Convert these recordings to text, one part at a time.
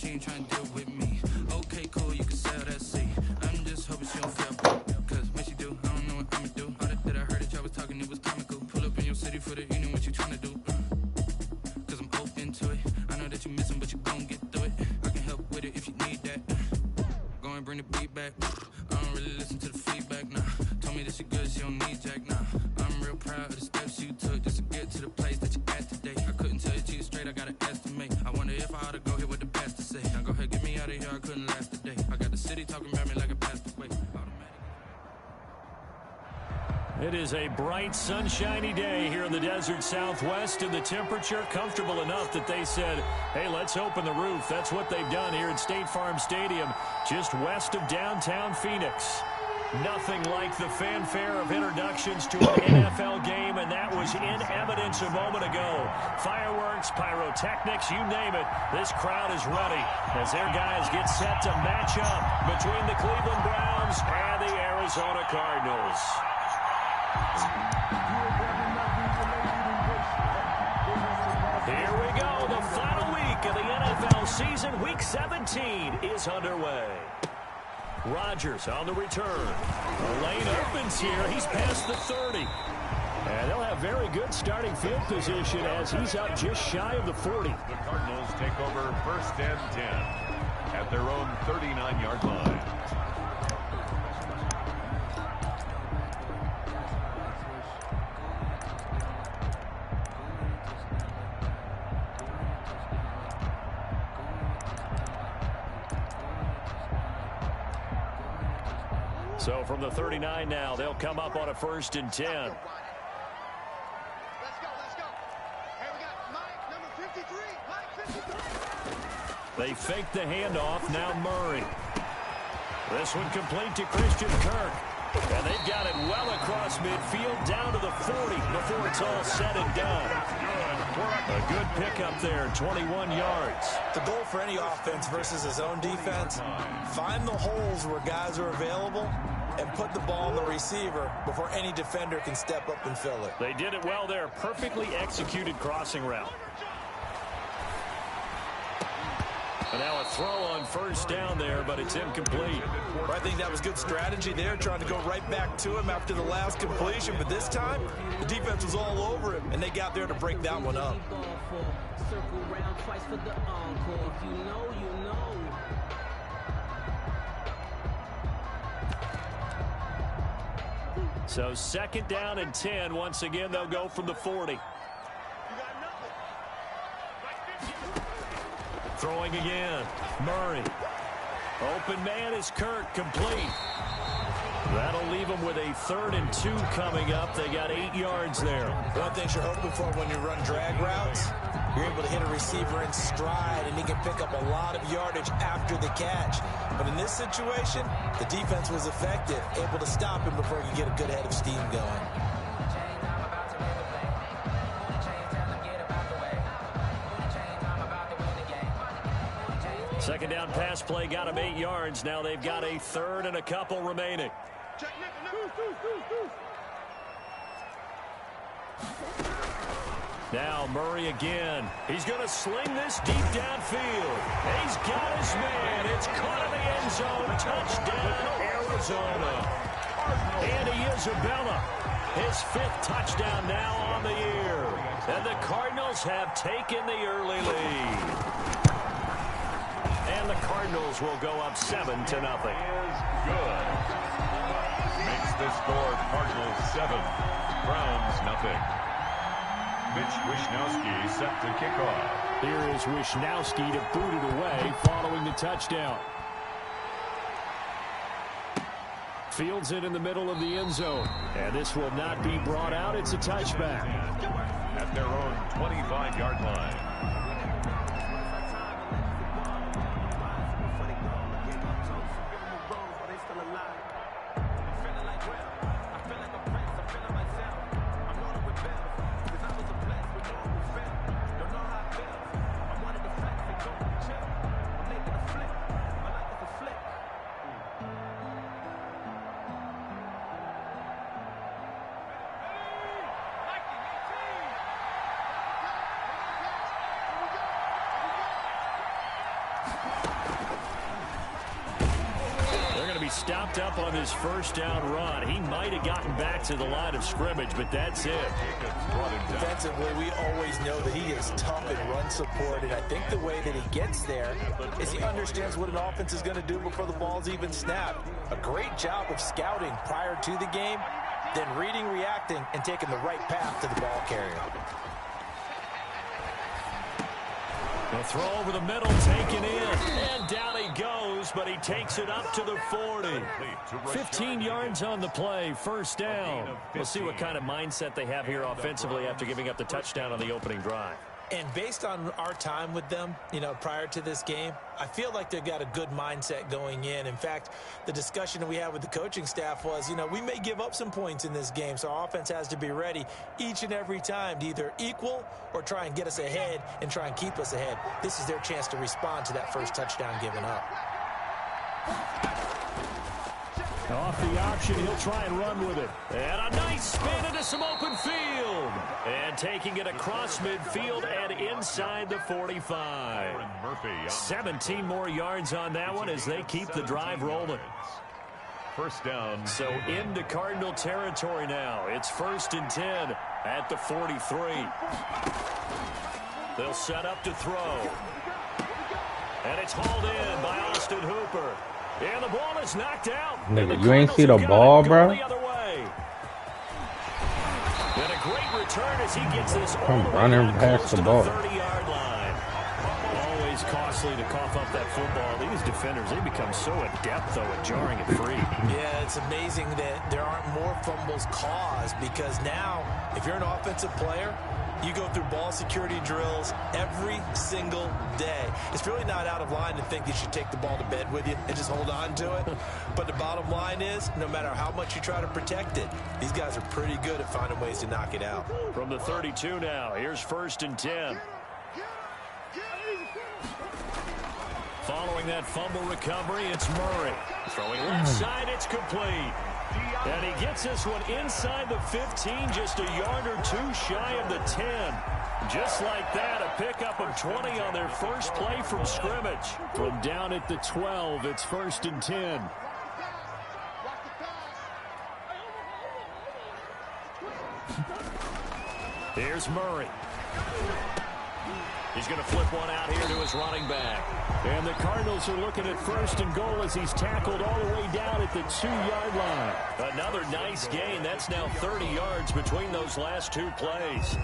she ain't trying to deal with me. Okay, cool, you can sell that seat. I'm just hoping she don't feel cause when she do, I don't know what I'ma do. All that I heard that y'all was talking, it was comical. Pull up in your city for the evening, what you trying to do? Cause I'm open to it. I know that you missing, but you gon' get through it. I can help with it if you need that. Go and bring the beat back. I don't really listen to the feedback, nah. Told me that she good, she don't need Jack, nah. I'm real proud of the steps you took just to get to the place that you at today. I couldn't tell you to you straight, I gotta estimate. I wonder if I ought to go here with the best to say. Now go ahead, get me out of here, I couldn't last a day. I got the city talking about me like a passed away. It is a bright, sunshiny day here in the desert Southwest, and the temperature comfortable enough that they said, hey, let's open the roof. That's what they've done here at State Farm Stadium, just west of downtown Phoenix. Nothing like the fanfare of introductions to an NFL game, and that was in evidence a moment ago. Fireworks, pyrotechnics, you name it. This crowd is ready as their guys get set to match up between the Cleveland Browns and the Arizona Cardinals. Here we go. The final week of the NFL season. Week 17 is underway. Rodgers on the return. The lane opens here. He's past the 30. And they'll have very good starting field position as he's up just shy of the 40. The Cardinals take over 1st and 10 at their own 39-yard line. So from the 39 now, they'll come up on a 1st and 10. Let's go. Hey, we got Mike, number 53. Mike, 53. They fake the handoff. Now Murray. This one complete to Christian Kirk. And they've got it well across midfield down to the 40 before it's all said and done. A good pickup there, 21 yards. The goal for any offense versus his own defense, find the holes where guys are available and put the ball on the receiver before any defender can step up and fill it. They did it well there. Perfectly executed crossing route. And now a throw on 1st down there, but it's incomplete. Well, I think that was good strategy there, trying to go right back to him after the last completion. But this time, the defense was all over him, and they got there to break that one up. So 2nd down and 10. Once again, they'll go from the 40. Throwing again. Murray. Open man is Kirk, complete. That'll leave them with a 3rd and 2 coming up. They got 8 yards there. One thing you're hoping for when you run drag routes, you're able to hit a receiver in stride, and he can pick up a lot of yardage after the catch. But in this situation, the defense was effective, able to stop him before he could get a good head of steam going. Second down pass play got him 8 yards. Now they've got a 3rd and a couple remaining. Now Murray again. He's going to sling this deep downfield. He's got his man. It's caught in the end zone. Touchdown, Arizona. Andy Isabella, his 5th touchdown now on the year. And the Cardinals have taken the early lead. And the Cardinals will go up 7-0. Is good. Makes the score Cardinals 7, Browns nothing. Mitch Wishnowsky set to kick off. Here is Wishnowsky to boot it away following the touchdown. Fields it in the middle of the end zone. And this will not be brought out. It's a touchback. At their own 25-yard line. They're going to be stopped up on this first down run. He might have gotten back to the line of scrimmage, but that's it. Defensively, we always know that he is tough in run support, and I think the way that he gets there is he understands what an offense is going to do before the ball's even snapped. A great job of scouting prior to the game, then reading, reacting, and taking the right path to the ball carrier. The throw over the middle, taken in, and down he goes, but he takes it up to the 40. 15 yards on the play, first down. We'll see what kind of mindset they have here offensively after giving up the touchdown on the opening drive. And based on our time with them, prior to this game, I feel like they've got a good mindset going in. In fact, the discussion that we had with the coaching staff was, we may give up some points in this game, so our offense has to be ready each and every time to either equal or try and get us ahead and try and keep us ahead. This is their chance to respond to that first touchdown given up. Off the option, he'll try and run with it. And a nice spin into some open field. And taking it across midfield and inside the 45. 17 more yards on that one as they keep the drive rolling. First down. So into Cardinal territory now. It's 1st and 10 at the 43. They'll set up to throw. And it's hauled in by Austin Hooper. And the ball is knocked out. Nigga, you ain't see the ball, bro? The other way. And a great return as he gets this I'm running past the ball. 30-yard line. Always costly to cough up that football. These defenders, they become so adept, though, at jarring it free. Yeah, it's amazing that there aren't more fumbles caused because now, if you're an offensive player, you go through ball security drills every single day. It's really not out of line to think you should take the ball to bed with you and just hold on to it. But the bottom line is, no matter how much you try to protect it, these guys are pretty good at finding ways to knock it out. From the 32 now, here's 1st and 10. Following that fumble recovery, it's Murray. Throwing left side, it's complete. And he gets this one inside the 15, just a yard or two shy of the 10. Just like that, a pickup of 20 on their first play from scrimmage. From down at the 12, it's 1st and 10. Here's Murray. He's going to flip one out here to his running back. And the Cardinals are looking at 1st and goal as he's tackled all the way down at the 2-yard line. Another nice gain. That's now 30 yards between those last two plays.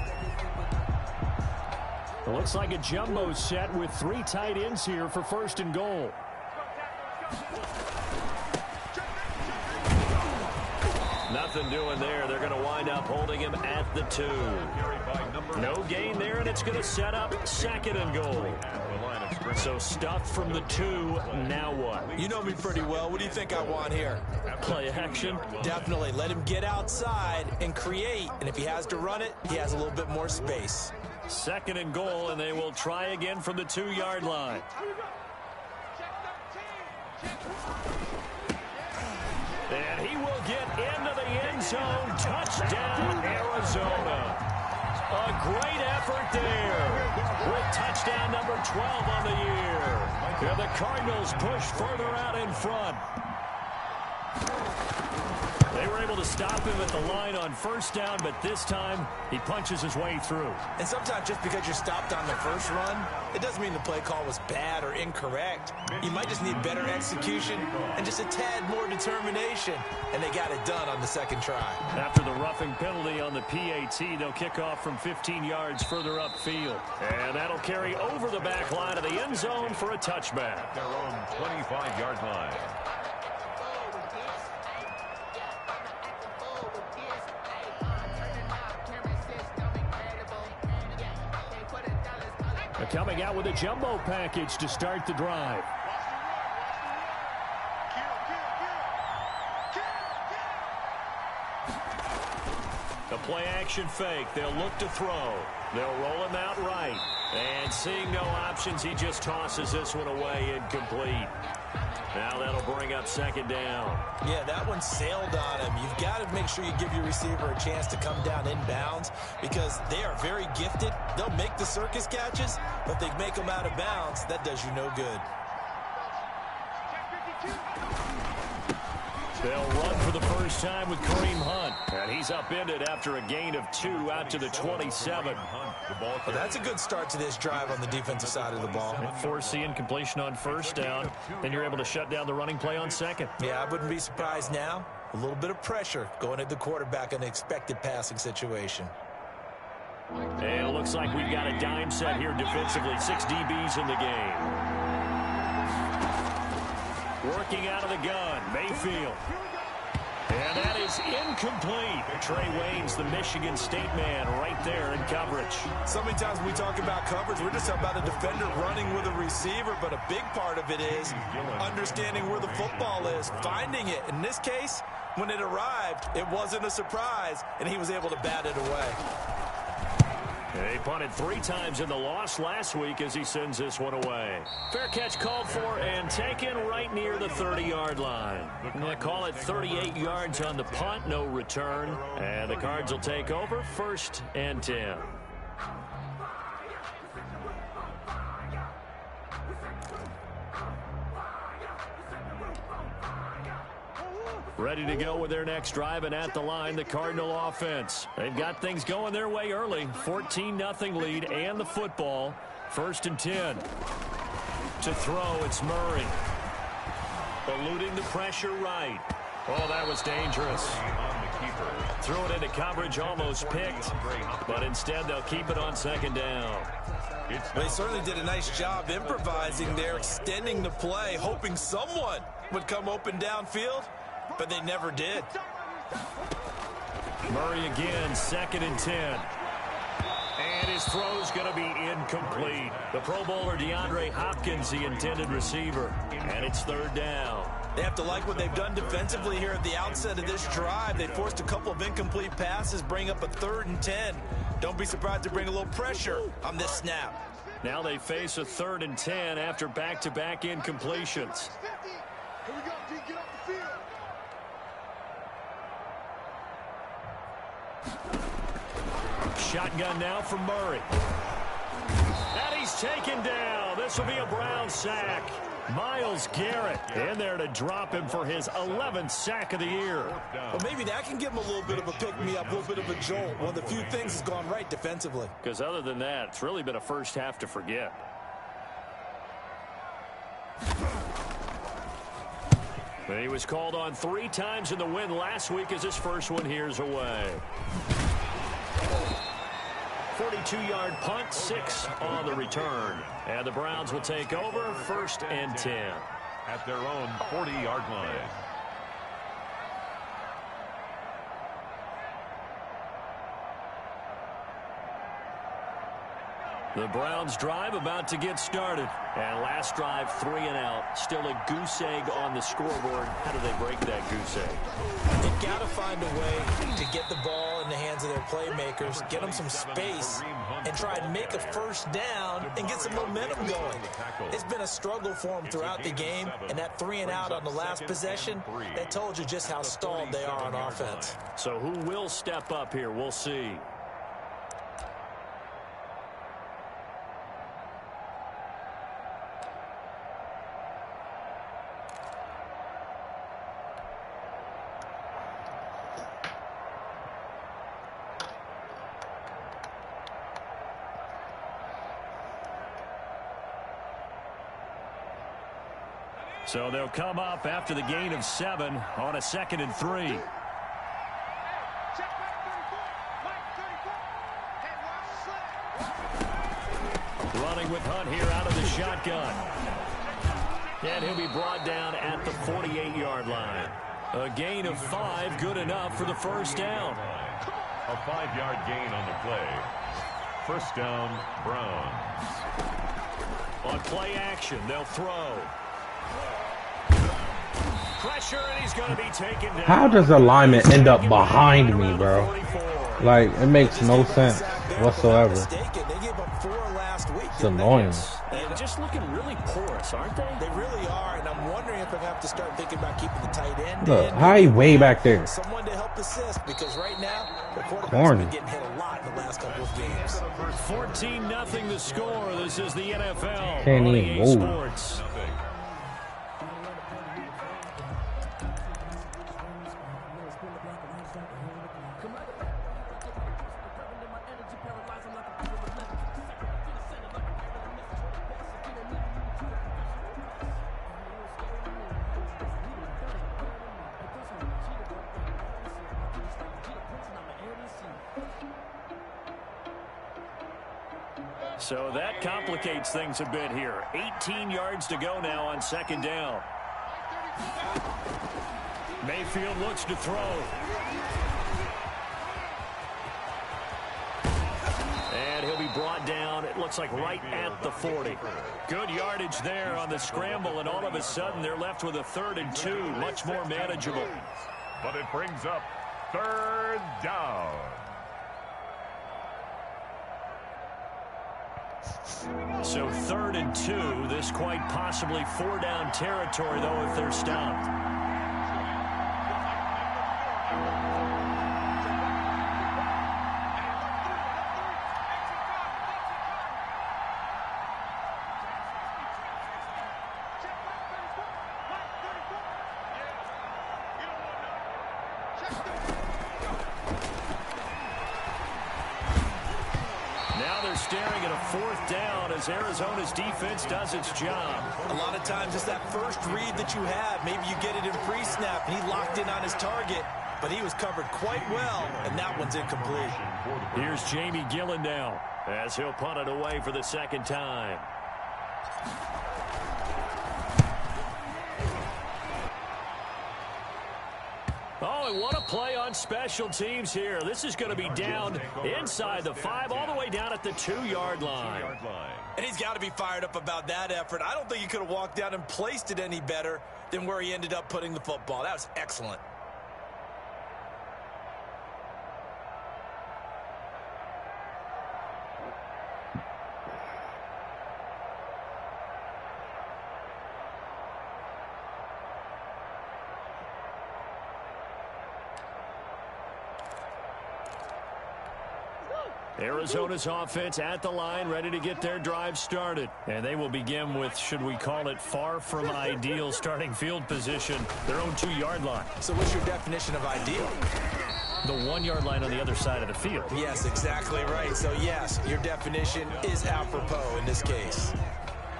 It looks like a jumbo set with 3 tight ends here for 1st and goal. Nothing doing there. They're going to wind up holding him at the 2. No gain there, and it's going to set up 2nd and goal. So stuffed from the 2. Now what? You know me pretty well. What do you think I want here? Play action? Definitely. Let him get outside and create. And if he has to run it, he has a little bit more space. 2nd and goal, and they will try again from the 2-yard line. And he will get into the end zone. Touchdown, Arizona. A great effort there with touchdown number 12 on the year. And the Cardinals push further out in front. They were able to stop him at the line on 1st down, but this time he punches his way through. And sometimes just because you're stopped on the first run, it doesn't mean the play call was bad or incorrect. You might just need better execution and just a tad more determination, and they got it done on the 2nd try. After the roughing penalty on the PAT, they'll kick off from 15 yards further upfield. And that'll carry over the back line of the end zone for a touchback. Their own 25-yard line. They're coming out with a jumbo package to start the drive. The play action fake. They'll look to throw. They'll roll him out right. And seeing no options, he just tosses this one away, incomplete. Now that'll bring up second down. Yeah, that one sailed on him. You've got to make sure you give your receiver a chance to come down inbounds because they are very gifted. They'll make the circus catches, but they make them out of bounds. That does you no good. They'll run for the first time with Kareem Hunt. And he's upended after a gain of 2 out to the 27. Well, that's a good start to this drive on the defensive side of the ball. Force the incompletion on first down, then you're able to shut down the running play on second. Yeah, I wouldn't be surprised now. A little bit of pressure going at the quarterback in an expected passing situation. And it looks like we've got a dime set here defensively. 6 DBs in the game. Working out of the gun, Mayfield. And that is incomplete. Trey Waynes, the Michigan State man, right there in coverage. So many times when we talk about coverage, we're just talking about a defender running with a receiver, but a big part of it is understanding where the football is, finding it. In this case, when it arrived, it wasn't a surprise, and he was able to bat it away. He punted 3 times in the loss last week as he sends this one away. Fair catch called for and taken right near the 30-yard line. They call it 38 yards on the punt, no return. And the Cards will take over, 1st and 10. Ready to go with their next drive, and at the line, the Cardinal offense. They've got things going their way early. 14-0 lead and the football. 1st and 10. To throw, it's Murray. Eluding the pressure right. Oh, that was dangerous. Threw it into coverage, almost picked. But instead, they'll keep it on 2nd down. They certainly did a nice job improvising there, extending the play, hoping someone would come open downfield. But they never did. Murray again, 2nd and 10. And his throw's going to be incomplete. The Pro Bowler DeAndre Hopkins, the intended receiver. And it's 3rd down. They have to like what they've done defensively here at the outset of this drive. They forced a couple of incomplete passes, bring up a 3rd and 10. Don't be surprised to bring a little pressure on this snap. Now they face a 3rd and 10 after back-to-back incompletions. Here we go, D, get off the field. Shotgun now from Murray. And he's taken down. This will be a Brown sack. Myles Garrett in there to drop him for his 11th sack of the year. Well, maybe that can give him a little bit of a pick-me-up, a little bit of a jolt. One of the few things has gone right defensively. Because other than that, it's really been a first half to forget. He was called on 3 times in the win last week as his first one here's away. 42-yard punt, 6 on the return. And the Browns will take over, 1st and 10. At their own 40-yard line. The Browns drive about to get started. And last drive, 3 and out. Still a goose egg on the scoreboard. How do they break that goose egg? They've got to find a way to get the ball in the hands of their playmakers, get them some space, and try and make a first down and get some momentum going. It's been a struggle for them throughout the game, and that 3 and out on the last possession, that told you just how stalled they are on offense. So who will step up here? We'll see. So they'll come up after the gain of 7 on a 2nd and 3. Running with Hunt here out of the shotgun. And he'll be brought down at the 48-yard line. A gain of 5, good enough for the first down. A 5-yard gain on the play. First down, Browns. On play action, they'll throw. Pressure, and he's going to be taken down. How does the lineman end up behind me, bro? Like, it makes no sense whatsoever. They get gave up 4 last week. It's annoying. And just looking really porous, aren't they? They really are, and I'm wondering if they have to start thinking about keeping the tight end. Look, how he way back there? Someone to help assist, because right now, the quarterback's been getting hit a lot in the last couple of games. 14-0 the score. This is the NFL. Can't on even EA move. Sports. So that complicates things a bit here. 18 yards to go now on second down. Mayfield looks to throw. And he'll be brought down, it looks like right at the 40. Good yardage there on the scramble, and all of a sudden they're left with a 3rd and 2, much more manageable. But it brings up 3rd down. So 3rd and 2, this quite possibly 4-down territory, though, if they're stopped. Staring at a 4th down as Arizona's defense does its job. A lot of times it's that first read that you have. Maybe you get it in pre-snap, and he locked in on his target, but he was covered quite well, and that one's incomplete. Here's Jamie Gillen now as he'll punt it away for the 2nd time. Oh, and what a play on special teams here. This is going to be down inside the 5, all the way down at the 2-yard line. And he's got to be fired up about that effort. I don't think he could have walked down and placed it any better than where he ended up putting the football. That was excellent. Arizona's offense at the line, ready to get their drive started. And they will begin with, should we call it, far from ideal starting field position, their own 2-yard line. So what's your definition of ideal? The 1-yard line on the other side of the field. Yes, exactly right. So yes, your definition is apropos in this case.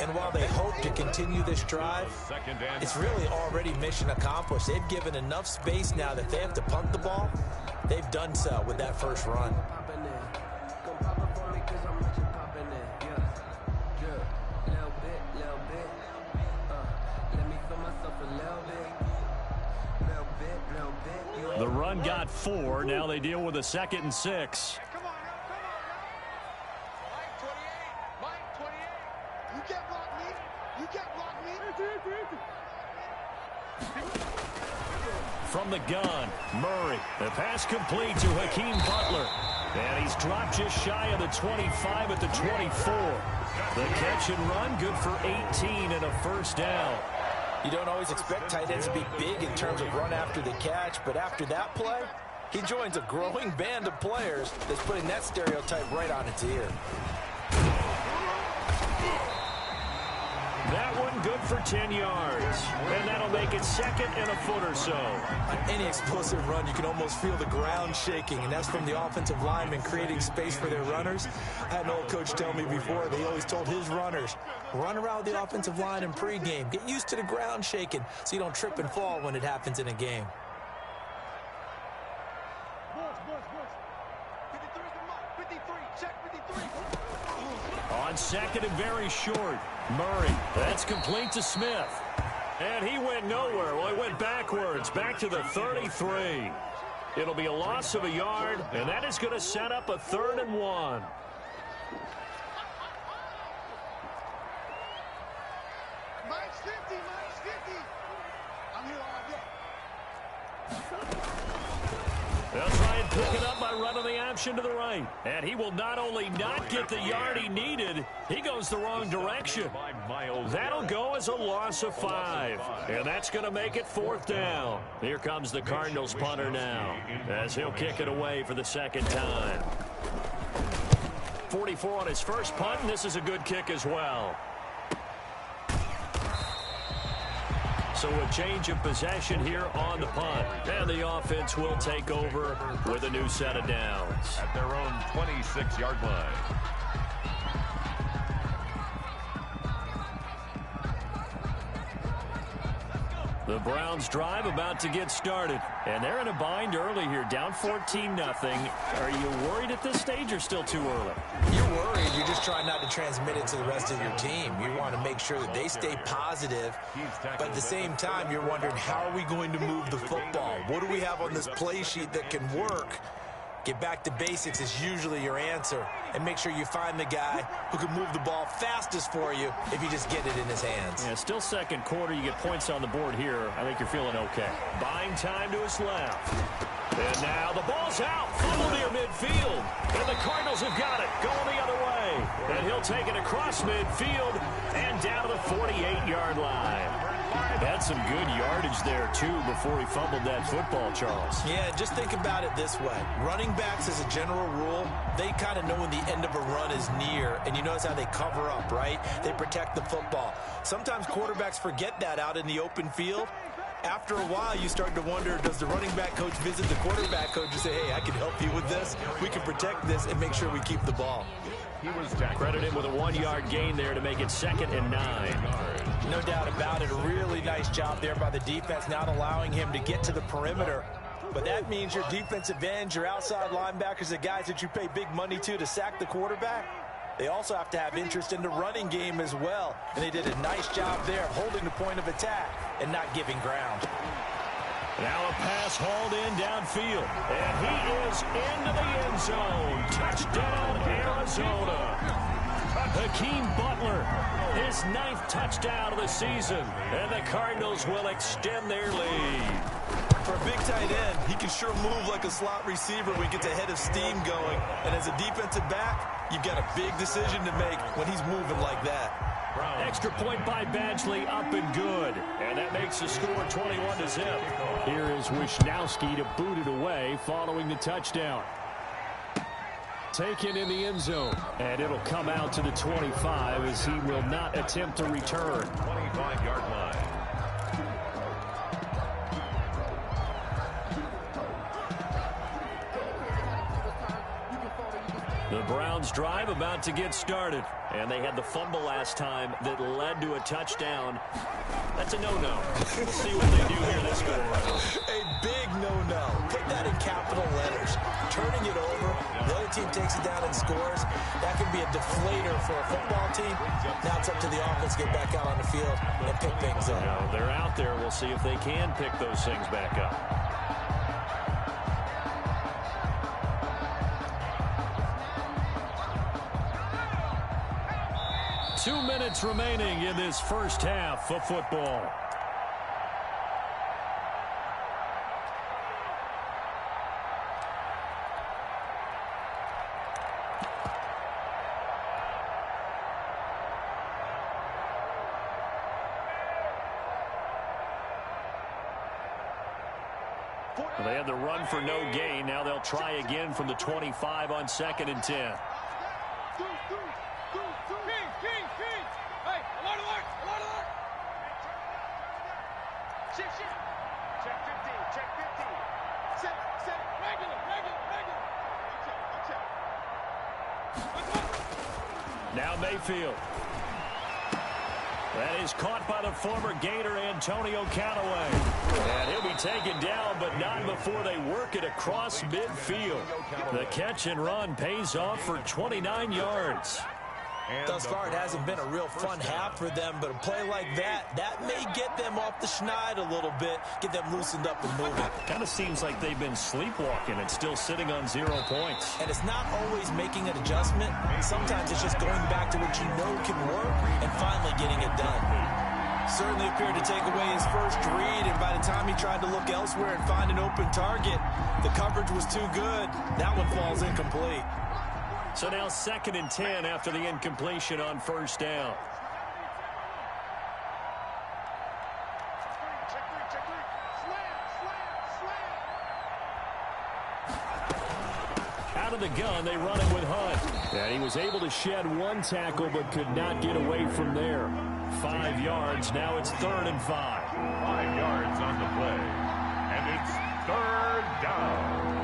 And while they hope to continue this drive, it's really already mission accomplished. They've given enough space now that they have to punt the ball. They've done so with that first run. The run got 4. Now they deal with a 2nd and 6. Come on, Mike 28. Mike 28. You get block me. You get block me. From the gun, Murray. The pass complete to Hakeem Butler. And he's dropped just shy of the 25 at the 24. The catch and run, good for 18 and a 1st down. You don't always expect tight ends to be big in terms of run after the catch, but after that play, he joins a growing band of players that's putting that stereotype right on its ear. That one good for 10 yards. And that'll make it 2nd and a foot or so. On any explosive run, you can almost feel the ground shaking, and that's from the offensive linemen creating space for their runners. I had an old coach tell me before, they always told his runners, run around the offensive line in pregame. Get used to the ground shaking so you don't trip and fall when it happens in a game. On 2nd and very short, Murray. That's complete to Smith. And he went nowhere. Well, he went backwards, back to the 33. It'll be a loss of a yard, and that is going to set up a 3rd and 1. Mike's 50. Mike's 50. I'm here all day. They'll try and pick it up by running the option to the right. And he will not only not get the yard he needed, he goes the wrong direction. That'll go as a loss of 5. And that's going to make it 4th down. Here comes the Cardinals punter now, as he'll kick it away for the second time. 44 on his first punt, and this is a good kick as well. So a change of possession here on the punt. And the offense will take over with a new set of downs. At their own 26-yard line. The Browns drive about to get started. And they're in a bind early here, down 14-0. Are you worried at this stage or still too early? You're worried. You're just trying not to transmit it to the rest of your team. You want to make sure that they stay positive. But at the same time, you're wondering, how are we going to move the football? What do we have on this play sheet that can work? Get back to basics is usually your answer. And make sure you find the guy who can move the ball fastest for you if you just get it in his hands. Yeah, still second quarter. You get points on the board here. I think you're feeling okay. Buying time to his left. And now the ball's out. Full near midfield. And the Cardinals have got it. Going the other way. And he'll take it across midfield and down to the 48-yard line. Had some good yardage there, too, before he fumbled that football, Charles. Yeah, just think about it this way. Running backs, as a general rule, they kind of know when the end of a run is near, and you notice how they cover up, right? They protect the football. Sometimes quarterbacks forget that out in the open field. After a while, you start to wonder, does the running back coach visit the quarterback coach and say, hey, I can help you with this. We can protect this and make sure we keep the ball. Credit him with a 1-yard gain there to make it 2nd and 9. No doubt about it. A really nice job there by the defense, not allowing him to get to the perimeter. But that means your defensive ends, your outside linebackers, the guys that you pay big money to sack the quarterback, they also have to have interest in the running game as well. And they did a nice job there of holding the point of attack and not giving ground. Now a pass hauled in downfield. And he is into the end zone. Touchdown, Arizona. Hakeem Butler, his 9th touchdown of the season. And the Cardinals will extend their lead. For a big tight end, he can sure move like a slot receiver when he gets a head of steam going. And as a defensive back, you've got a big decision to make when he's moving like that. Extra point by Badgley, up and good. And that makes the score 21-0. Here is Wisnowski to boot it away following the touchdown. Taken in the end zone. And it'll come out to the 25 as he will not attempt to return. 25-yard line. The Browns drive about to get started. And they had the fumble last time that led to a touchdown. That's a no-no. We'll see what they do here this go around. A big no-no. Put that in capital letters. Turning it over, the other team takes it down and scores. That can be a deflator for a football team. Now it's up to the offense to get back out on the field and pick things up. No, they're out there. We'll see if they can pick those things back up. Two minutes remaining in this first half of football. They had the run for no gain. Now they'll try again from the 25 on 2nd and 10. Now Mayfield. That is caught by the former Gator Antonio Callaway. And he'll be taken down, but not before they work it across midfield. The catch and run pays off for 29 yards. Thus far, it hasn't been a real fun half for them, but a play like that may get them off the schneid a little bit, get them loosened up and moving. Kind of seems like they've been sleepwalking and still sitting on 0 points. And it's not always making an adjustment. Sometimes it's just going back to what you know can work and finally getting it done. certainly appeared to take away his first read, and by the time he tried to look elsewhere and find an open target, the coverage was too good. That one falls incomplete. So now 2nd and 10 after the incompletion on first down. Out of the gun, they run him with Hunt. And he was able to shed one tackle but could not get away from there. 5 yards. Now it's 3rd and 5. 5 yards on the play. And it's 3rd down.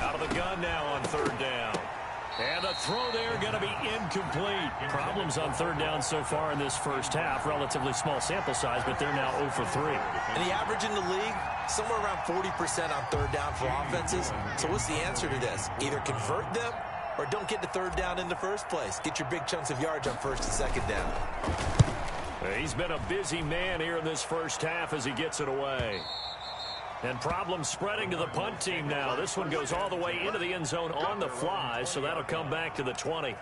Out of the gun now on 3rd down. And the throw there going to be incomplete. Problems on 3rd down so far in this first half. Relatively small sample size, but they're now 0 for 3. And the average in the league, somewhere around 40% on 3rd down for offenses. So what's the answer to this? Either convert them or don't get to 3rd down in the first place. Get your big chunks of yards on 1st and 2nd down. He's been a busy man here in this first half as he gets it away. And problems spreading to the punt team now. This one goes all the way into the end zone on the fly, so that'll come back to the 20.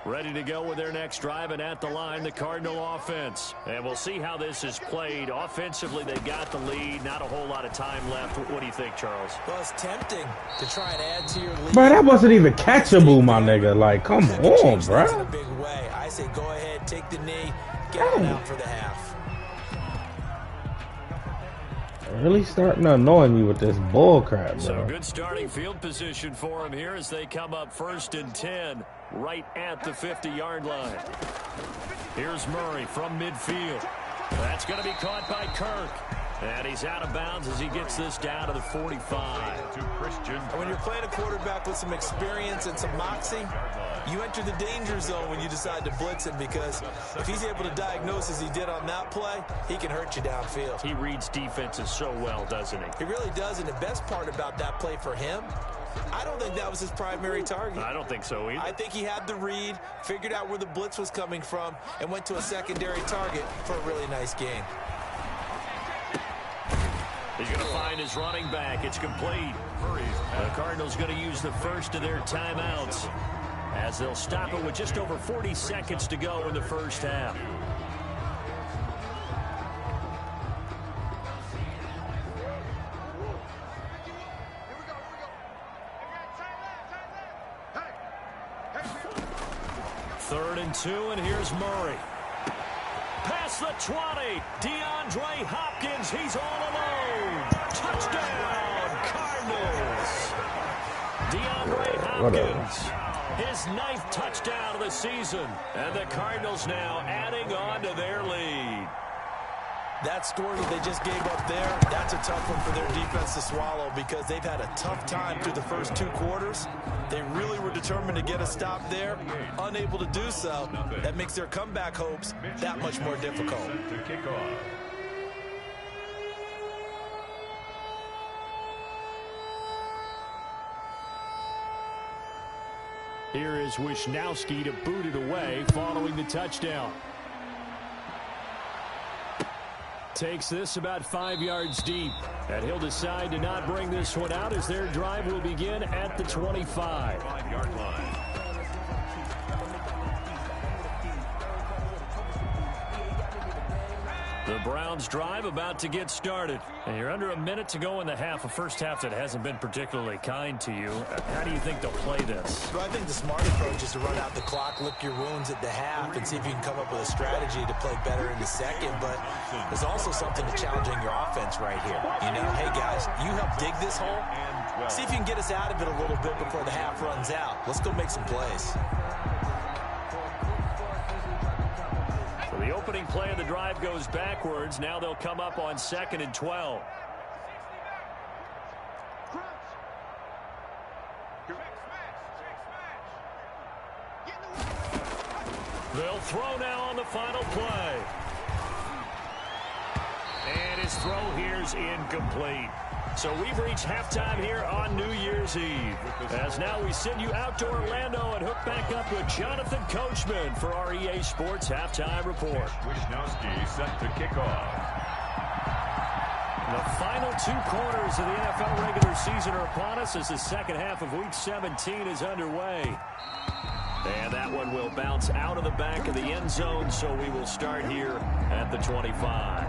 Ready to go with their next drive, and at the line, the Cardinal offense. And we'll see how this is played. Offensively, they got the lead. Not a whole lot of time left. What do you think, Charles? Well, it's tempting to try and add to your lead. Bro, that wasn't even catchable, my nigga. Like, come on, bro. In a big way. I say go ahead, take the knee, get on out for the half. Really starting to annoy me with this bull crap, bro. So good starting field position for him here as they come up 1st and 10 right at the 50-yard line. Here's Murray from midfield. That's going to be caught by Kirk. And he's out of bounds as he gets this down to the 45. To Christian. And when you're playing a quarterback with some experience and some moxie, you enter the danger zone when you decide to blitz him, because if he's able to diagnose as he did on that play, he can hurt you downfield. He reads defenses so well, doesn't he? He really does, and the best part about that play for him, I don't think that was his primary target. I don't think so either. I think he had the read, figured out where the blitz was coming from, and went to a secondary target for a really nice gain. He's going to find his running back. It's complete. The Cardinals going to use the first of their timeouts as they'll stop it with just over 40 seconds to go in the first half. Third and 2, and here's Murray. Past the 20, DeAndre Hopkins, he's all alone. Touchdown, Cardinals. DeAndre Hopkins, his 9th touchdown of the season. And the Cardinals now adding on to their lead. That score that they just gave up there, that's a tough one for their defense to swallow, because they've had a tough time through the first 2 quarters. They really were determined to get a stop there, unable to do so. That makes their comeback hopes that much more difficult. To kick off. Here is Wisnowski to boot it away following the touchdown. Takes this about 5 yards deep, and he'll decide to not bring this one out as their drive will begin at the 25. 5-yard line. The Browns drive about to get started. And you're under a minute to go in the half, a first half that hasn't been particularly kind to you. How do you think they'll play this? Well, I think the smart approach is to run out the clock, lick your wounds at the half, and see if you can come up with a strategy to play better in the second. But there's also something to challenging your offense right here. You know, hey, guys, you help dig this hole. See if you can get us out of it a little bit before the half runs out. Let's go make some plays. The opening play of the drive goes backwards. Now they'll come up on 2nd and 12. They'll throw now on the final play. And his throw here's incomplete. So we've reached halftime here on New Year's Eve. As now we send you out to Orlando and hook back up with Jonathan Coachman for our EA Sports Halftime Report. Wisnowski set to kick off. The final 2 quarters of the NFL regular season are upon us as the second half of Week 17 is underway. And that one will bounce out of the back of the end zone, so we will start here at the 25.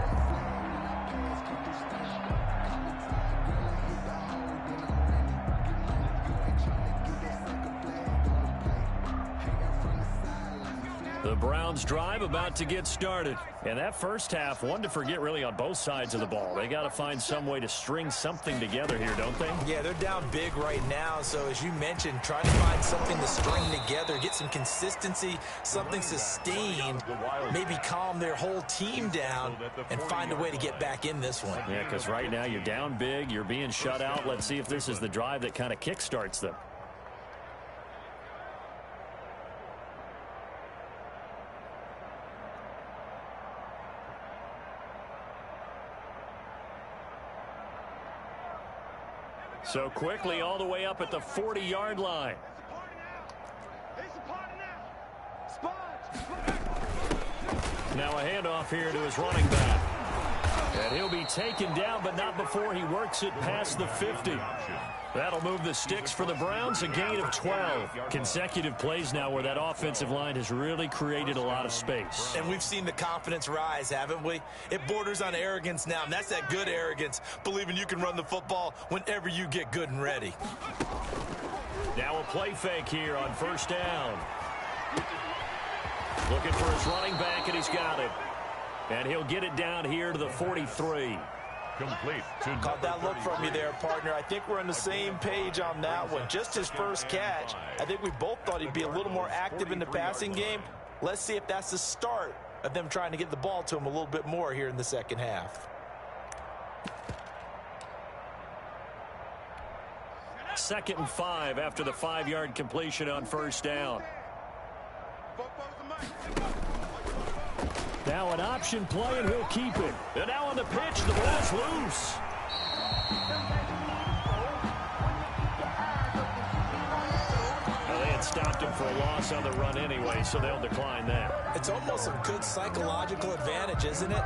The Browns drive about to get started. And that first half, one to forget really on both sides of the ball. They got to find some way to string something together here, don't they? Yeah, they're down big right now. So as you mentioned, trying to find something to string together, get some consistency, something sustained, maybe calm their whole team down and find a way to get back in this one. Yeah, because right now you're down big, you're being shut out. Let's see if this is the drive that kind of kickstarts them. So quickly all the way up at the 40-yard line. Now a handoff here to his running back. And he'll be taken down, but not before he works it past the 50. That'll move the sticks for the Browns, a gain of 12. Consecutive plays now where that offensive line has really created a lot of space. And we've seen the confidence rise, haven't we? It borders on arrogance now, and that's that good arrogance, believing you can run the football whenever you get good and ready. Now a play fake here on first down. Looking for his running back, and he's got it. And he'll get it down here to the 43. Complete. Caught that look from you there, partner. I think we're on the same page on that one. Just his first catch. I think we both thought he'd be a little more active in the passing game. Let's see if that's the start of them trying to get the ball to him a little bit more here in the second half. Second and 5 after the 5-yard completion on first down. Now an option play, and he'll keep it. And now on the pitch, the ball's loose. Now they had stopped him for a loss on the run anyway, so they'll decline that. It's almost a good psychological advantage, isn't it?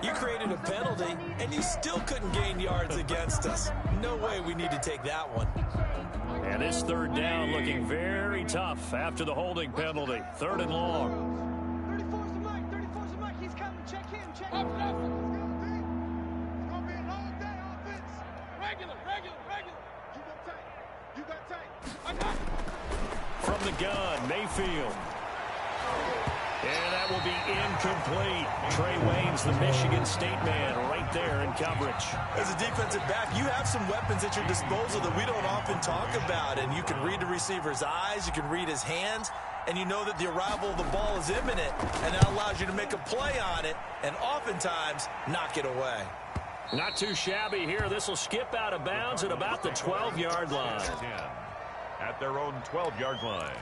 You created a penalty, and you still couldn't gain yards against us. No way we need to take that one. And this third down looking very tough after the holding penalty. Third and long. From the gun, Mayfield. And that will be incomplete. Trey Waynes, the Michigan State man, right there in coverage. As a defensive back, you have some weapons at your disposal that we don't often talk about. And you can read the receiver's eyes, you can read his hands, and you know that the arrival of the ball is imminent. And that allows you to make a play on it and oftentimes knock it away. Not too shabby here. This will skip out of bounds at about the 12-yard line. 10 at their own 12-yard line.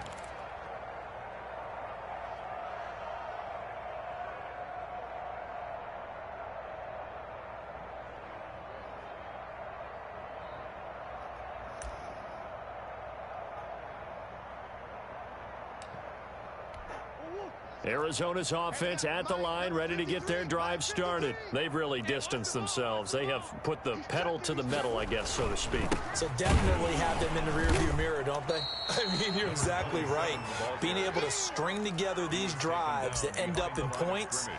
Arizona's offense at the line, ready to get their drive started. They've really distanced themselves. They have put the pedal to the metal, I guess, so to speak. So definitely have them in the rearview mirror, don't they? I mean, you're exactly right. Being able to string together these drives that end up in points,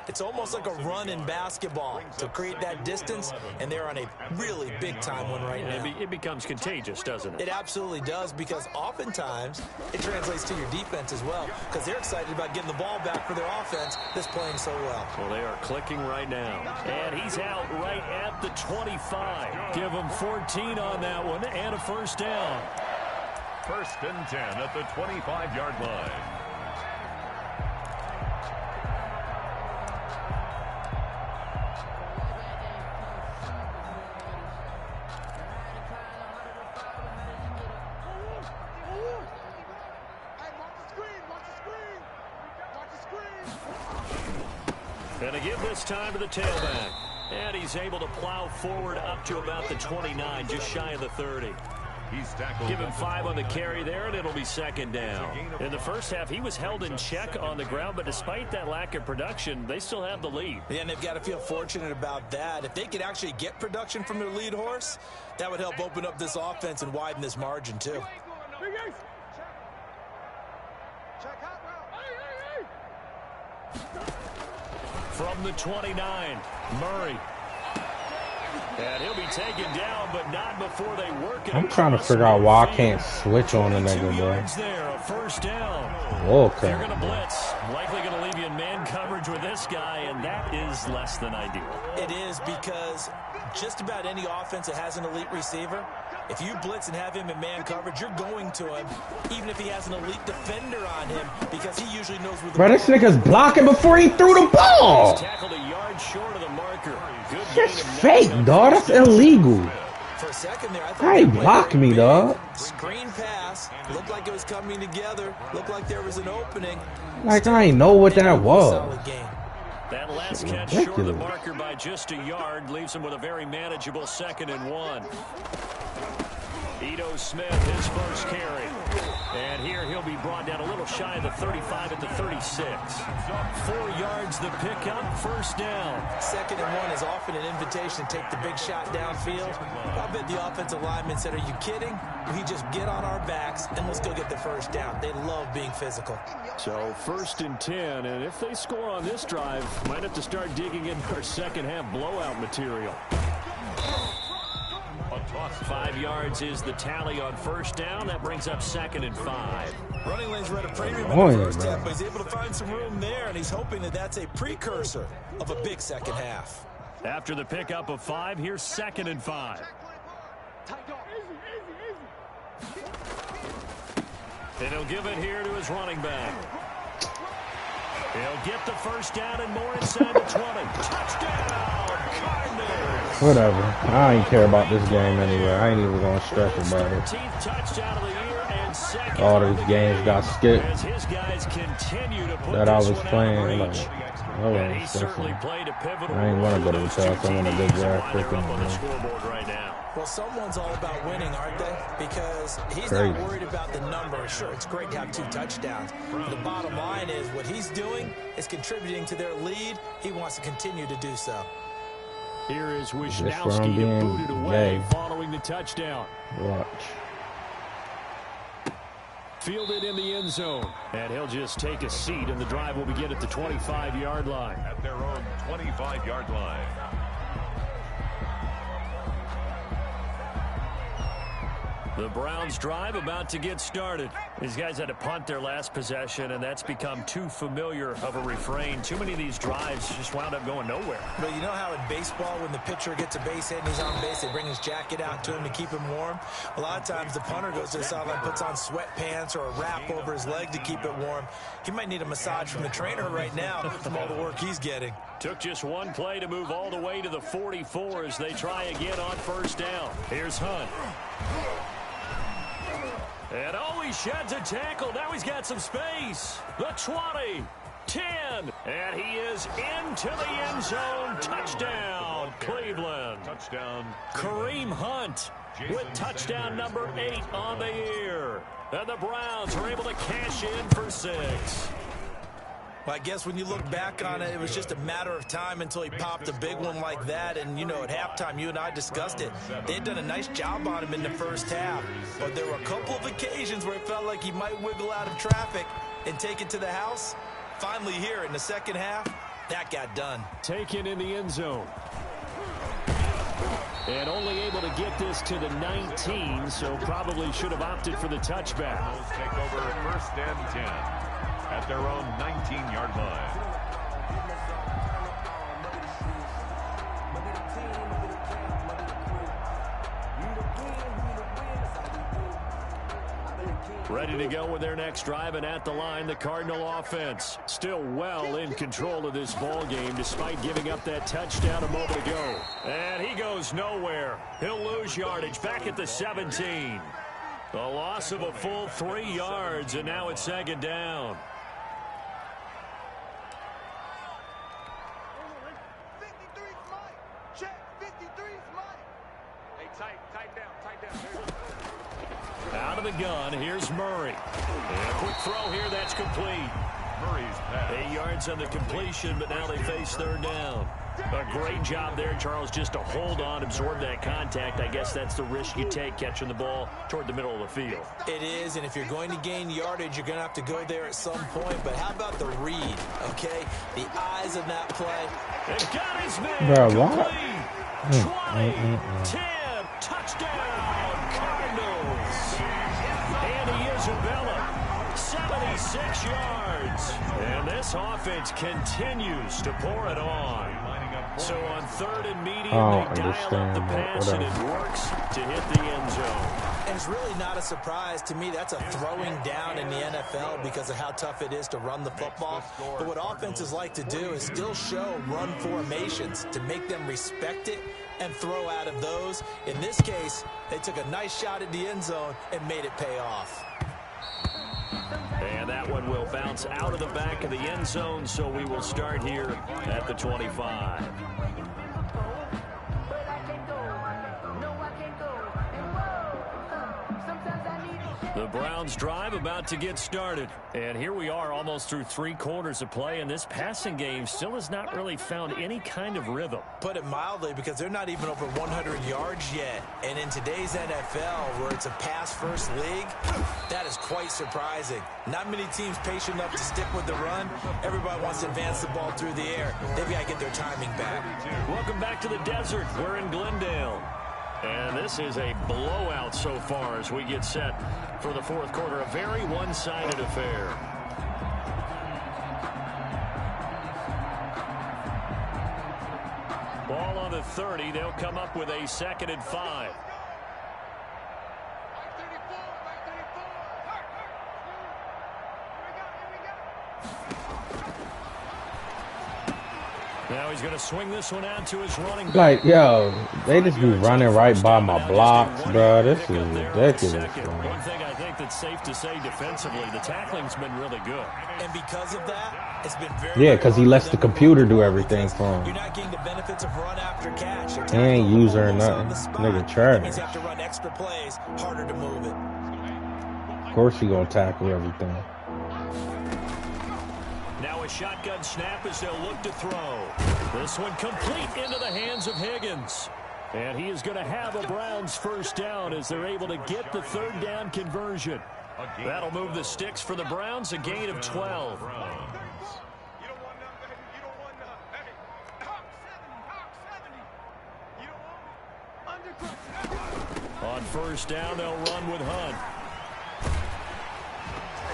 it's almost like a run in basketball to create that distance, and they're on a really big-time one right now. It becomes contagious, doesn't it? It absolutely does, because oftentimes it translates to your defense as well, because they're excited about getting the ball back for their offense that's playing so well. Well, they are clicking right now. And he's out right at the 25. Give him 14 on that one and a first down. First and 10 at the 25-yard line. And to give this time to the tailback. And he's able to plow forward up to about the 29, just shy of the 30. He's tackled. Give him 5 on the carry there, and it'll be second down. In the first half, he was held in check on the ground, but despite that lack of production, they still have the lead. Yeah, and they've got to feel fortunate about that. If they could actually get production from their lead horse, that would help open up this offense and widen this margin, too. Check out route. From the 29, Murray. And he'll be taken down, but not before they work it. I'm trying to figure out why I can't switch on the nigga, bro. There, a first down. Okay. If you're going to blitz, likely going to leave you in man coverage with this guy, and that is less than ideal. It is, because just about any offense that has an elite receiver, if you blitz and have him in man coverage, you're going to him, even if he has an elite defender on him, because he usually knows where the Bro, this nigga's blocking before he threw the ball. He's tackled a yard short of the marker. Good That's gain of fake, dog. That's illegal. For a second there, I thought How he blocked me, dog? Screen pass, looked like it was coming together, looked like there was an opening. Like, I ain't know what that was. Solid game. That last catch short of the marker by just a yard leaves him with a very manageable 2nd and 1. Ito Smith, his first carry. And here he'll be brought down a little shy of the 35 at the 36. 4 yards the pickup, first down. 2nd and 1 is often an invitation to take the big shot downfield. I bet the offensive lineman said, are you kidding? We just get on our backs and let's go get the first down. They love being physical. So 1st and 10, and if they score on this drive, might have to start digging in our second half blowout material. 5 yards is the tally on first down. That brings up 2nd and 5. Running lanes were at a premium in the first half, but he's able to find some room there, and he's hoping that that's a precursor of a big second half. After the pickup of 5, here's 2nd and 5. And he'll give it here to his running back. He'll get the first down and more inside the 20. Touchdown, Cardinals! Whatever. I ain't care about this game anyway. I ain't even gonna stress about it. 13th touchdown of the year and second All of these the games game. got skipped As his guys continue to put that I this was one out playing. of Like, reach. I And wasn't he certainly stressing. played a pivotal I ain't wanna role go to in the those test. two I wanna TDs go and grab why they're up on the freaking. scoreboard right now. Well, someone's all about winning, aren't they? Because he's Crazy. not worried about the numbers. Sure, it's great to have 2 touchdowns. But the bottom line is what he's doing is contributing to their lead. He wants to continue to do so. Here is where I'm Wisnowski to being boot it away gay. following the touchdown. Watch. Fielded in the end zone. And he'll just take a seat, and the drive will begin at the 25-yard line. At their own 25-yard line. The Browns drive about to get started. These guys had to punt their last possession, and that's become too familiar of a refrain. Too many of these drives just wound up going nowhere. But you know how in baseball, when the pitcher gets a base hit and he's on base, they bring his jacket out to him to keep him warm? A lot of times the punter goes to the sideline, puts on sweatpants or a wrap over his leg to keep it warm. He might need a massage from the trainer right now from all the work he's getting. Took just one play to move all the way to the 44 as they try again on first down. Here's Hunt. And oh, he sheds a tackle. Now he's got some space. The 20, 10, and he is into the end zone. Touchdown, Cleveland. Touchdown. Kareem Hunt with touchdown number 8 on the year. And the Browns are able to cash in for 6. Well, I guess when you look back on it, it was just a matter of time until he popped a big one like that. And, you know, at halftime, you and I discussed it. They had done a nice job on him in the first half. But there were a couple of occasions where it felt like he might wiggle out of traffic and take it to the house. Finally here in the second half, that got done. Taken in the end zone. And only able to get this to the 19, so probably should have opted for the touchback. Browns take over 1st and 10 at their own 19-yard line. Ready to go with their next drive, and at the line, the Cardinal offense. Still well in control of this ball game, despite giving up that touchdown a moment ago. And he goes nowhere. He'll lose yardage back at the 17. A loss of a full 3 yards, and now it's 2nd down. 53's Mike. Check. 53's Mike. Hey, tight down. Out of the gun, here's Murray. And a quick throw here, that's complete. Murray's pass. 8 yards on the completion, but now they face 3rd down. A great job there, Charles, just to hold on, absorb that contact. I guess that's the risk you take catching the ball toward the middle of the field. It is, and if you're going to gain yardage, you're going to have to go there at some point. But how about the read, okay? The eyes of that play. They've got his man. Bro, what? 20, 10, touchdown, Cardinals. Andy Isabella, 76 yards. And this offense continues to pour it on. So on 3rd and medium, they dial up the pass, and it works to hit the end zone. And it's really not a surprise to me. That's a throwing down in the NFL because of how tough it is to run the football. But what offenses like to do is still show run formations to make them respect it and throw out of those. In this case, they took a nice shot at the end zone and made it pay off. And that one will bounce out of the back of the end zone, so we will start here at the 25. The Browns drive about to get started. And here we are almost through 3 quarters of play, and this passing game still has not really found any kind of rhythm. Put it mildly, because they're not even over 100 yards yet. And in today's NFL, where it's a pass-first league, that is quite surprising. Not many teams patient enough to stick with the run. Everybody wants to advance the ball through the air. They've got to get their timing back. Welcome back to the desert. We're in Glendale. And this is a blowout so far as we get set for the 4th quarter. A very one-sided affair. Ball on the 30. They'll come up with a 2nd and 5. Now he's going to swing this one out to his running back. Like, yo, they just be running right by my blocks, bro. This is ridiculous, bro. One thing I think that's safe to say defensively, the tackling's been really good. And because of that, it's been very Yeah, because he lets the computer do everything for him. You're not getting the benefits of run after catch. He ain't user or nothing. Nigga That means trash. you have to run extra plays, harder to move it. Of course he gonna tackle everything. Now a shotgun snap as they'll look to throw. This one complete into the hands of Higgins. And he is going to have a Browns first down as they're able to get the 3rd down conversion. That'll move the sticks for the Browns, a gain of 12. On first down, they'll run with Hunt.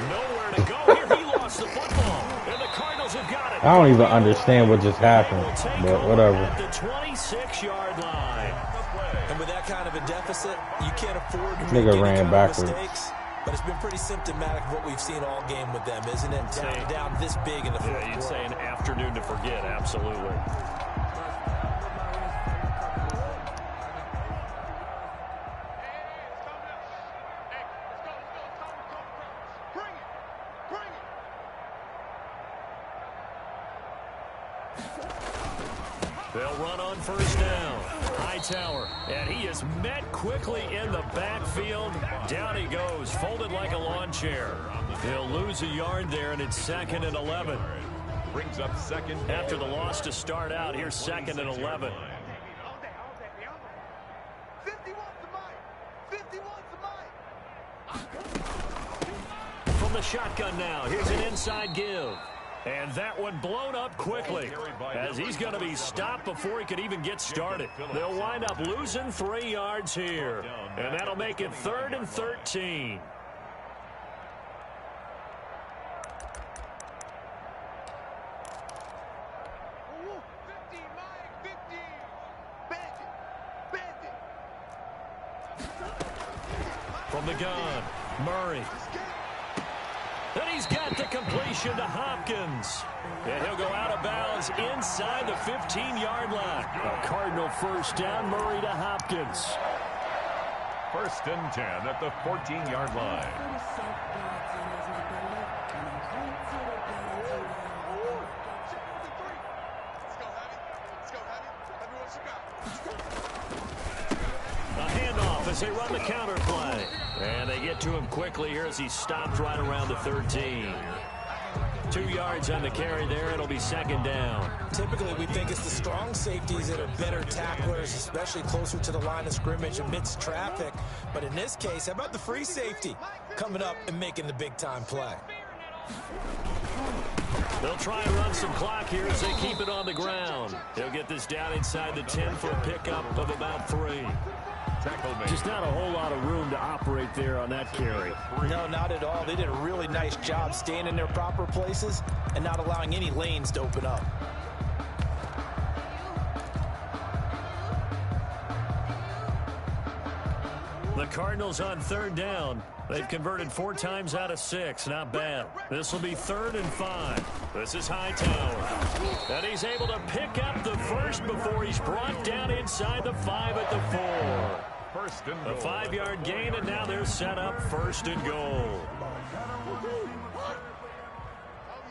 Nowhere to go here. He lost the football. And the Cardinals have got it. I don't even understand what just happened, but whatever. At the 26-yard line. And with that kind of a deficit, you can't afford to Nigga make any ran kind of backwards. mistakes. But it's been pretty symptomatic of what we've seen all game with them, isn't it? Down this big in the 4th quarter. You'd say an afternoon to forget, absolutely. They'll run on first down. Hightower, and he is met quickly in the backfield. Down he goes, folded like a lawn chair. He'll lose a yard there, and it's 2nd and 11. Brings up 2nd. After the loss to start out, here's 2nd and 11. 51's From the shotgun now, here's an inside give. And that one blown up quickly as he's going to be stopped before he could even get started. They'll wind up losing 3 yards here. And that'll make it 3rd and 13. From the gun, Murray. Then he's got the completion to Hopkins. And he'll go out of bounds inside the 15-yard line. A Cardinal first down, Murray to Hopkins. 1st and 10 at the 14-yard line. A handoff as they run the counter play. And they get to him quickly here as he's stopped right around the 13. 2 yards on the carry there. It'll be second down. Typically, we think it's the strong safeties that are better tacklers, especially closer to the line of scrimmage amidst traffic. But in this case, how about the free safety coming up and making the big-time play? They'll try and run some clock here as they keep it on the ground. They'll get this down inside the 10 for a pickup of about 3. Just not a whole lot of room to operate there on that carry. No, not at all. They did a really nice job staying in their proper places and not allowing any lanes to open up. The Cardinals on third down. They've converted 4 times out of 6. Not bad. This will be 3rd and 5. This is Hightower. And he's able to pick up the first before he's brought down inside the 5 at the 4. First and goal. A 5-yard gain, and now they're set up 1st and goal. Oh,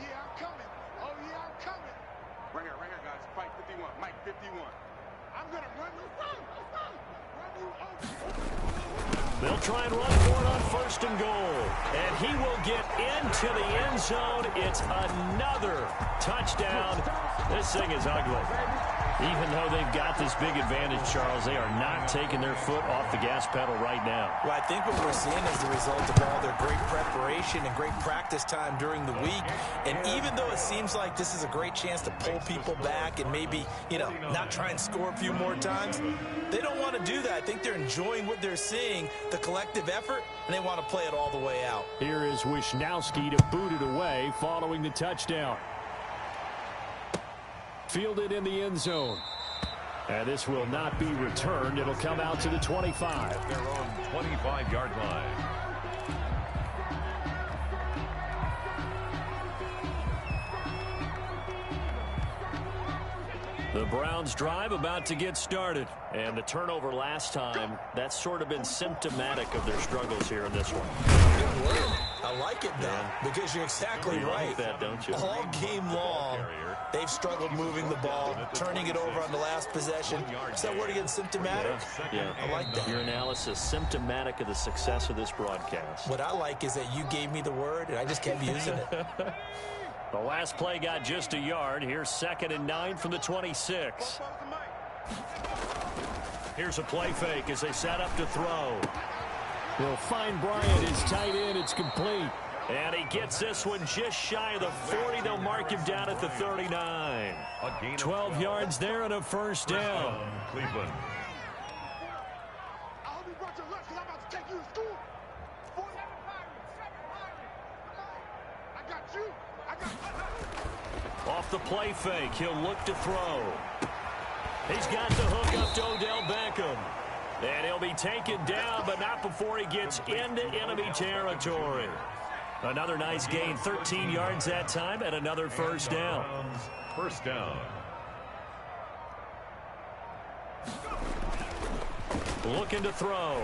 yeah, I'm coming. Oh, yeah, I'm coming. Right here, guys. Fight 51. Mike 51. I'm going to run you over. They'll try and run for it on 1st and goal. And he will get into the end zone. It's another touchdown. This thing is ugly. Even though they've got this big advantage, Charles, they are not taking their foot off the gas pedal right now. Well, I think what we're seeing is the result of all their great preparation and great practice time during the week. And even though it seems like this is a great chance to pull people back and maybe, not try and score a few more times, they don't want to do that. I think they're enjoying what they're seeing, the collective effort, and they want to play it all the way out. Here is Wishnowski to boot it away following the touchdown. Fielded in the end zone. And this will not be returned. It'll come out to the 25. Their own 25-yard line. The Browns drive about to get started. And the turnover last time, that's sort of been symptomatic of their struggles here in this one. Good word. I like it, though, because you're exactly You right. like that, don't you? All game long, they've struggled moving the ball, turning it over on the last possession. Is that word again, symptomatic? Yeah. I like that. Your analysis, symptomatic of the success of this broadcast. What I like is that you gave me the word, and I just kept using it. The last play got just a yard. Here's 2nd and 9 from the 26. Here's a play fake as they set up to throw. They'll find Bryant, his tight end. It's complete. And he gets this one just shy of the 40. They'll mark him down at the 39. 12 yards there and a 1st down. Cleveland. I hope you brought your lunch because I'm about to take you to school. I got you. Off the play fake, he'll look to throw. He's got the hook up to Odell Beckham. And he'll be taken down, but not before he gets into enemy territory. Another nice gain, 13 yards that time, and another 1st down. First down. Looking to throw.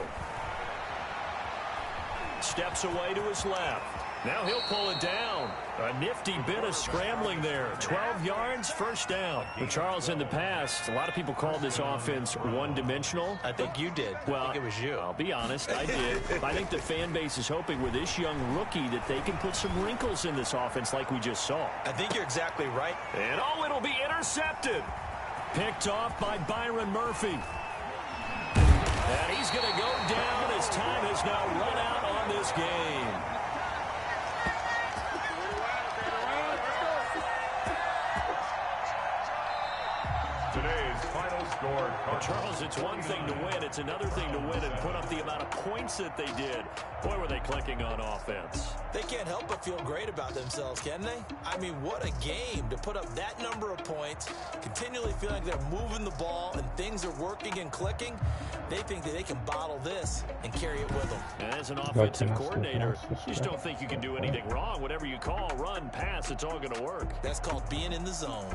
Steps away to his left. Now he'll pull it down. A nifty bit of scrambling there. 12 yards, 1st down. But Charles, in the past, a lot of people called this offense one-dimensional. I think you did. Well, I think it was you. I'll be honest, I did. I think the fan base is hoping with this young rookie that they can put some wrinkles in this offense like we just saw. I think you're exactly right. And it'll be intercepted. Picked off by Byron Murphy. And he's going to go down as time has now run out on this game. Today's final score. Charles, it's one thing to win. It's another thing to win and put up the amount of points that they did. Boy, were they clicking on offense. They can't help but feel great about themselves, can they? I mean, what a game to put up that number of points, continually feeling like they're moving the ball and things are working and clicking. They think that they can bottle this and carry it with them. And as an offensive coordinator, you just don't think you can do anything wrong. Whatever you call, run, pass, it's all going to work. That's called being in the zone.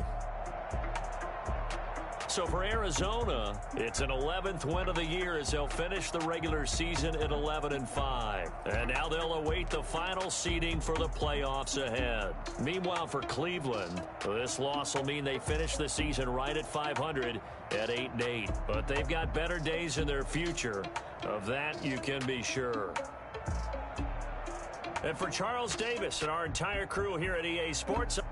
So for Arizona, it's an 11th win of the year as they'll finish the regular season at 11-5. And now they'll await the final seeding for the playoffs ahead. Meanwhile, for Cleveland, this loss will mean they finish the season right at 500 at 8-8. But they've got better days in their future. Of that, you can be sure. And for Charles Davis and our entire crew here at EA Sports. Yo,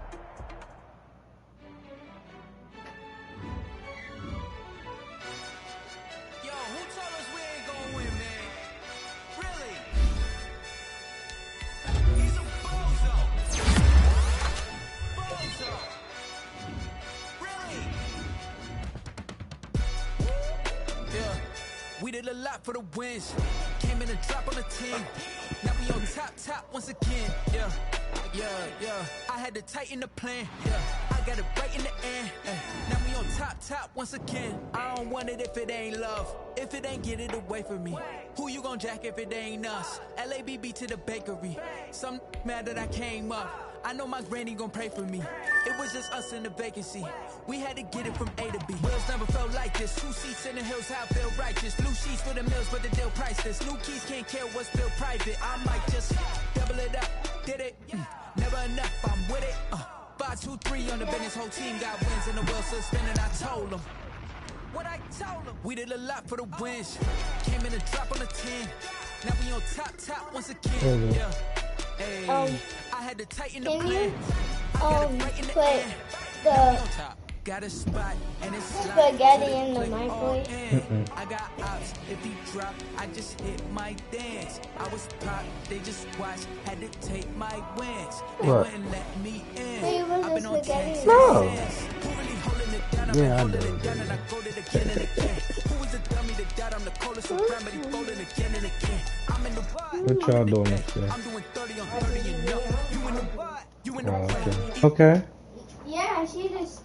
who told us we ain't gonna win, man? Really? He's a bozo. Bozo. Really? Yeah, we did a lot for the wins. Came in a drop on the team. Now we on top once again. Yeah. I had to tighten the plan. Yeah, I got it right in the end. Now we on top once again. I don't want it if it ain't love. If it ain't, get it away from me. Who you gon' jack if it ain't us? LABB to the bakery. Some mad that I came up. I know my granny gon' pray for me. It was just us in the vacancy. We had to get it from A to B. Wheels never felt like this. 2 seats in the hills, how I feel righteous. Blue sheets for the mills, but the deal priceless. New keys can't care what's still private. I might just double it up. Did it? Never enough, I'm with it. 5, 2, 3 on the business. Whole team got wins and the wheels still spinning. I told them what I told them. We did a lot for the wins. Came in a drop on the 10. Now we on top once again. Yeah. Hey, I had to tighten the plan. Put the got a spot and it's spaghetti in the microwave. I got ops. If he drop, I just hit my dance. I was pop, they just watched, had to take my wins. They What? wouldn't let me in. So you was I've been on spaghetti? 10 No. Who really holding it down? I've Yeah, been I holding know. it down and I go to it again and again. Who is the dummy that died? I'm the coldest of crime, but he folding again and again. I'm in the What y'all doing up there? I'm doing 30 on 30 and up. You in the Oh, okay. Okay. Yeah, she just